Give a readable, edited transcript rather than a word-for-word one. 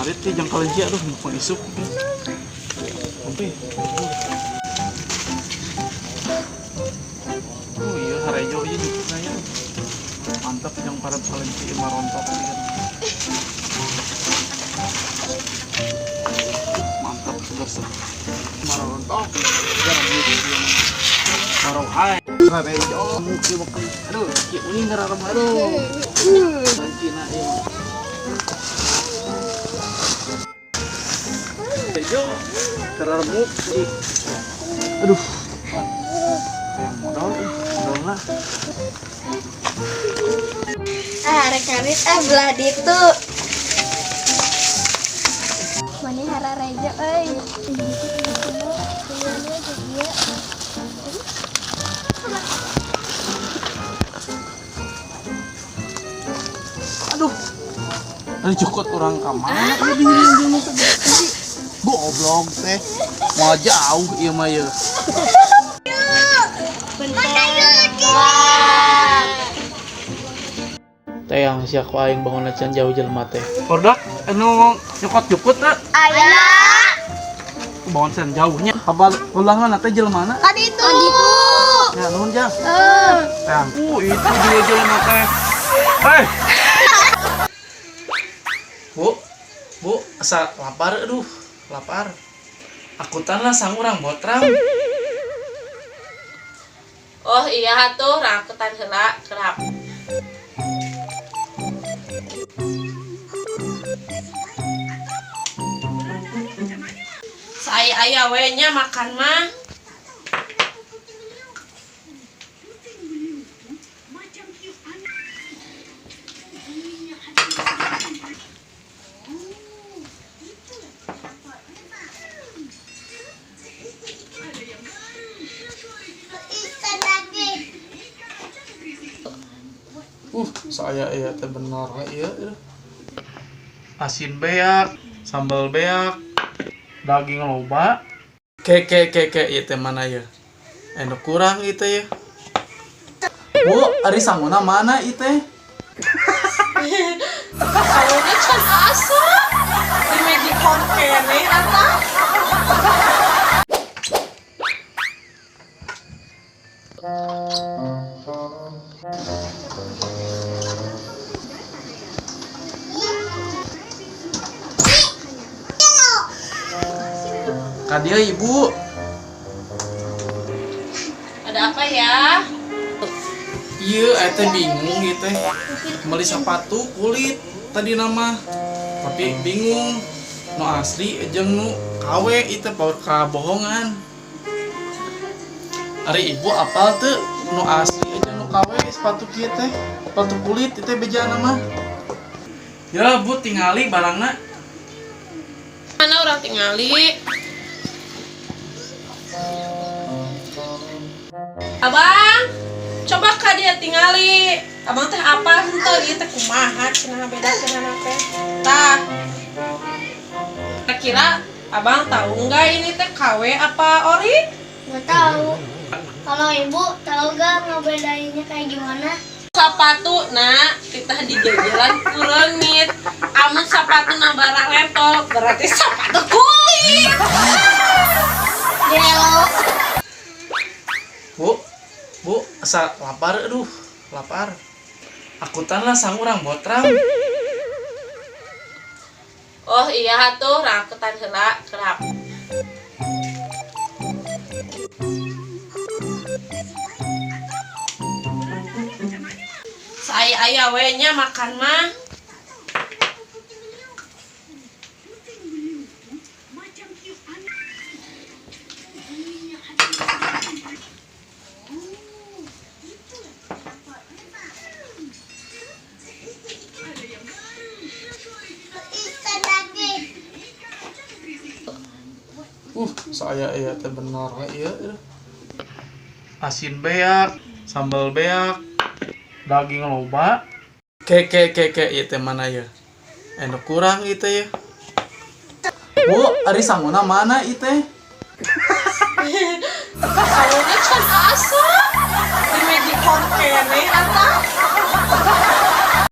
ngarit teh jang kalenci aduh mau isuk. Oke. Oh iya harejo ieu nyukna ya. Mantap jang parat kalenci marontok ya. Mantap terus. Marontok. Jarang gitu. Marong hai. Harejo muki makan. Aduh, ki uning gararem aduh. Kalenci na ieu. Harejo teraremuk sih. Aduh. Yang modal lah. Rekarit belah ditu. Mana hararejo euy. Aduh. Ada cukut orang kamar. Diri goblok teh. Mau jauh ieu mah ye. Teh yang siak aing bangun acan jauh jelema teh. Produk anu nyokot jukut teh. Aya. Bangun can jauhnya. Apa ulangan teh jelmana? Kan itu. Ya nuhun jang. Yang itu dia jelema teh. Hei. Bu, asa lapar aduh, lapar. Akutan lah sang urang botrang. Oh iya tuh rakutan heula kerap. Saya aya we nya makan mah. Saya teh bener ieu. Asin beak, sambal beak, daging loba. Ieu teh mana ya? Anu kurang ieu teh ya. Bu, ari sanguna mana ieu teh? Kalaunya can asa. Di Medicom kene eta. Kadia ibu. Ada apa ya? Iya, teh bingung ieu teh. Beli sepatu kulit tadi nama. Tapi bingung. Nu asli jeung nu KW ieu teh kabohongan. Ari ibu apal teu nu asli jeung nu KW sepatu kieu teh. Sepatu kulit ieu teh bejana mah. Ya, Bu tingali barangna. Mana orang tingali? Abang, coba ka dia tingali. Abang teh apa henteu ieu teh kumaha cenah beda cenah teh. Tah. Kira abang tahu enggak ini teh KW apa ori? Nggak tahu. Kalau ibu tahu gak ngebedainnya kayak gimana? Sepatu nak kita di jajalan kureunit. Amun sepatu na barang lempel berarti sepatu kulit. Gelo. Bu, asa lapar aduh, lapar. Akutan lah sang urang botrang. Oh iya tuh rakutan heula kerap. Saya aya we nya makan mah. Saya teh bener ieu. Asin beak, sambal beak, daging loba. Ieu teh mana ya? Anu kurang ieu teh ya. Bu, ari sanguna mana ieu teh? Kalaunya can asa. Di Medicom kene eta.